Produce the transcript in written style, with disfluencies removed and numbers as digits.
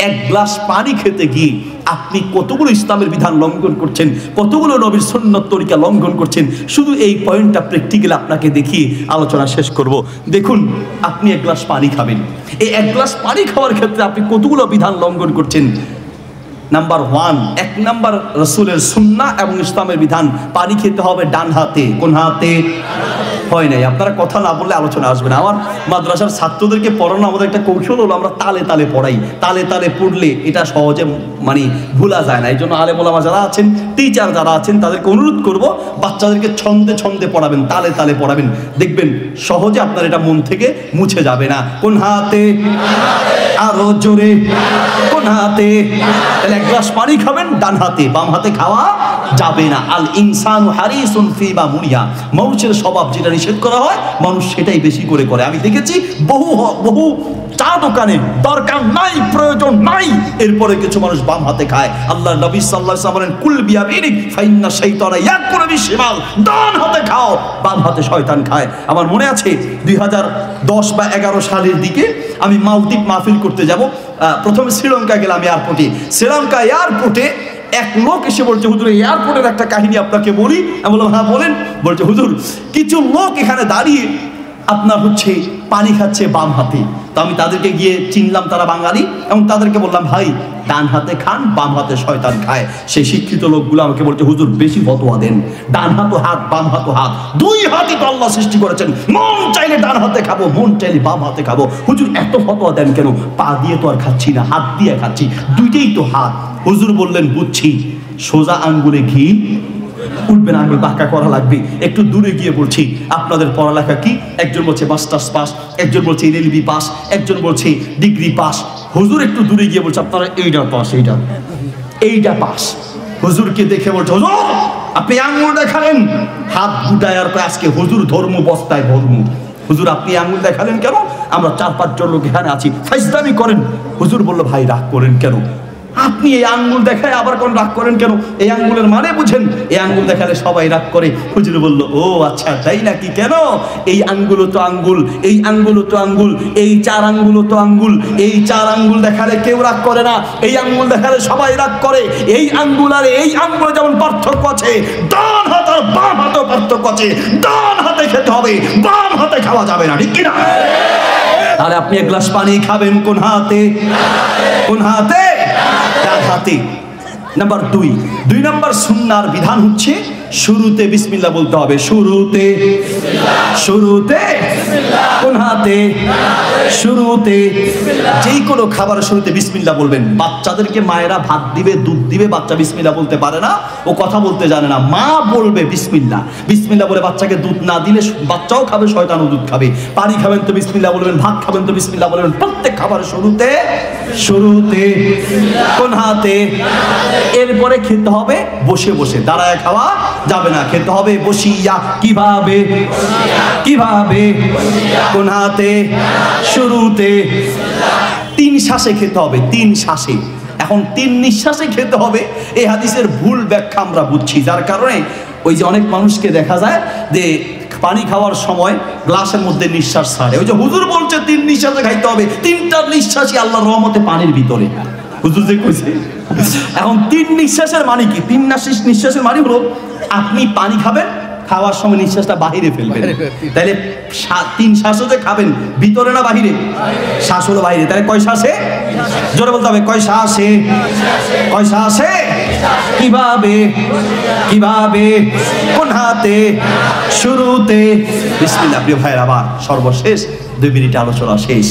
এক গ্লাস পানি খেতে গিয়ে আপনি কতগুলো ইসলামের বিধান লঙ্ঘন করছেন, কতগুলো নবীর সুন্নত তরিকা লঙ্ঘন করছেন। শুধু এই পয়েন্টটা প্র্যাকটিক্যালি আপনাকে দেখিয়ে আলোচনা শেষ করব। দেখুন, আপনি এক গ্লাস পানি খাবেন, এই এক গ্লাস পানি খাওয়ার ক্ষেত্রে আপনি কতগুলো বিধান লঙ্ঘন করছেন। নাম্বার 1, 1 নাম্বার রাসূলের সুন্নাহ এবং ইসলামের বিধান, পানি খেতে হবে ডান হাতে। কোন হাতে? হয় নাই, আপনারা কথা না বললে আলোচনা আসবে না। আমার মাদ্রাসার ছাত্রদেরকে পড়ানো আমাদের একটা কৌশল হলো, আমরা তালে তালে পড়াই। তালে তালে পড়লে এটা সহজে মানে ভুলা যায় না। এই জন্য আলেম ওলামা যারা আছেন, টিচার যারা আছেন, তাদেরকে অনুরোধ করব বাচ্চাদেরকে ছন্দে ছন্দে পড়াবেন, তালে তালে পড়াবেন, দেখবেন সহজে আপনার এটা মন থেকে মুছে যাবে না। কোন হাতে? আরো জোরে। কোন হাতে? তাহলে এক গ্লাস পানি খাবেন ডান হাতে, বাম হাতে খাওয়া যাবে না। আল ইনসানু হারিসুন ফিমা মুনিয়া, মানুষের স্বভাব যেটা নিষেধ করা হয় মানুষ সেটাই বেশি করে করে। আমি দেখেছি বহু চা দোকানে দরকার নাই, প্রয়োজন নাই, এরপরে কিছু মানুষ বাম হাতে খায়। আল্লাহ নবী সাল্লাল্লাহু আলাইহি ওয়াসাল্লাম বলেন, কুল বিয়ামিনিক ফাইন্না শাইতানা ইয়াকুলু বিশিমাল, ডান হাতে খাও, বাম হাতে শয়তান খায়। আমার মনে আছে 2010 বা 11 সালের দিকে আমি মালদ্বীপ মাহফিল করতে যাব। প্রথমে শ্রীলঙ্কা গেলাম এয়ারপোর্টে। শ্রীলঙ্কা এয়ারপোর্টে এক লোক এসে বলছে, হুজুর এয়ারপোর্টের একটা কাহিনী আপনাকে বলি। আমি বললাম, হ্যাঁ বলেন। বলছে, হুজুর কিছু লোক এখানে দাঁড়িয়ে আপনার হচ্ছে পানি খাচ্ছে বাম হাতে। তো আমি তাদেরকে গিয়ে চিনলাম তারা বাঙালি, এবং তাদেরকে বললাম, ভাই ডান হাতে খান, বাম হাতে শয়তান খায়। সেই শিক্ষিত লোকগুলো আমাকে বলছে, হুজুর বেশি ফতোয়া দেন, ডান হাত হাত, বাম হাত হাত, দুই হাতই তো আল্লাহ সৃষ্টি করেছেন, মন চাইলে ডান হাতে খাবো, মন চাইলে বাম হাতে খাবো। হুজুর এত ফতোয়া দেন কেন? পা দিয়ে তো আর খাচ্ছি না, হাত দিয়ে খাচ্ছি, দুইটাই তো হাত। হুজুর বললেন, বুঝছি, সোজা আঙ্গুলে ঘি উঠবে না, আঙ্গুল বাঁকা করা লাগবে। একটু দূরে গিয়ে বলছি, আপনাদের পড়ালেখা কি? একজন বলছে মাস্টার্স পাস, একজন বলছে এলএলবি পাস, একজন বলছে ডিগ্রি পাস। হুজুর একটু দূরে গিয়ে বলছে, আপনারা এইটা পাস, এইটা পাস। হুজুরকে দেখে বলছে, হুজুর আপনি আঙ্গুল দেখালেন, হাত গুটায় আর আজকে হুজুর ধর্ম বস্তায় ধর্ম। হুজুর আপনি আঙ্গুল দেখালেন কেন? আমরা 4-5 জন লোক এখানে আছি, ফাইজলামি করেন। হুজুর বলল, ভাই রাগ করেন কেন? আপনি এই আঙ্গুল দেখায় আবার কোন রাগ করেন কেন? এই আঙ্গুলের মানে বুঝেন, এই আঙ্গুল দেখালে সবাই রাগ করে। হুজুর বলল, ও আচ্ছা তাই নাকি? কেন? এই আঙ্গুলও তো আঙ্গুল, এই আঙ্গুলও তো আঙ্গুল, এই 4 আঙ্গুলও তো আঙ্গুল, এই 4 আঙ্গুল দেখালে কেউ রাগ করে না, এই আঙ্গুল দেখালে সবাই রাগ করে। এই আঙ্গুল আর এই আঙ্গুলে যেমন পার্থক্য আছে, ডান হাত আর বাম হাতেও পার্থক্য আছে। ডান হাতে খেতে হবে, বাম হাতে খাওয়া যাবে না, ঠিক কিনা? তাহলে আপনি এক গ্লাস পানি খাবেন কোন হাতে? কোন হাতে? ডান হাতে। নাম্বার 2 নাম্বার সুন্নাহর বিধান হচ্ছে শুরুতে বিসমিল্লাহ বলতে হবে। শুরুতে কোন হাতে? শুরুতে। যেই কোনো খাবারের শুরুতে বিসমিল্লাহ বলবেন। বাচ্চাদেরকে মায়েরা ভাত দিবে, দুধ দিবে, বাচ্চা বিসমিল্লাহ বলতে পারে না, ও কথা বলতে জানে না, মা বলবে বিসমিল্লাহ। বিসমিল্লাহ বলে বাচ্চাকে দুধ না দিলে বাচ্চাও খাবে, শয়তানও দুধ খাবে। পানি খাবেন তো বিসমিল্লাহ বলবেন, ভাত খাবেন তো বিসমিল্লাহ বলবেন। প্রত্যেক খাবারের শুরুতে কোন হাতে? এরপরে খেতে হবে বসে বসে, দাঁড়ায় খাওয়া যাবে না, খেতে হবে বসিয়া। কিভাবে? কোন হাতে? শুরুতে। 3 শ্বাসে খেতে হবে, 3 শ্বাসে। এখন 3 নিঃশ্বাসে খেতে হবে, এই হাদিসের ভুল ব্যাখ্যা আমরা বুঝছি, যার কারণে ওই যে অনেক মানুষকে দেখা যায় যে পানি খাওয়ার সময় গ্লাসের মধ্যে নিঃশ্বাস ছাড়ে। ওই যে হুজুর বলছে 3 নিঃশ্বাসে খাইতে হবে, 3টা নিঃশ্বাসই আল্লাহর রহমতে পানির ভিতরে। হুজুর যে কইছে, এখন 3 নিঃশ্বাসের মানে কি? 3 নিঃশ্বাসের মানে হলো আপনি পানি খাবেন, খাওয়ার সময় নিঃশ্বাসটা বাহিরে ফেলবেন। তাহলে 3 শ্বাসও যে খাবেন, ভিতরে না বাহিরে? শ্বাস হলো বাহিরে। তাহলে কয় শ্বাসে? জোরে বলতে হবে, কয় শ্বাসে? কয় শ্বাসে? কিভাবে? কোন হাতে? শুরুতে। বিসমিল্লাহ। প্রিয় ভাইয়ের, আবার সর্বশেষ 2 মিনিট আলোচনা শেষ।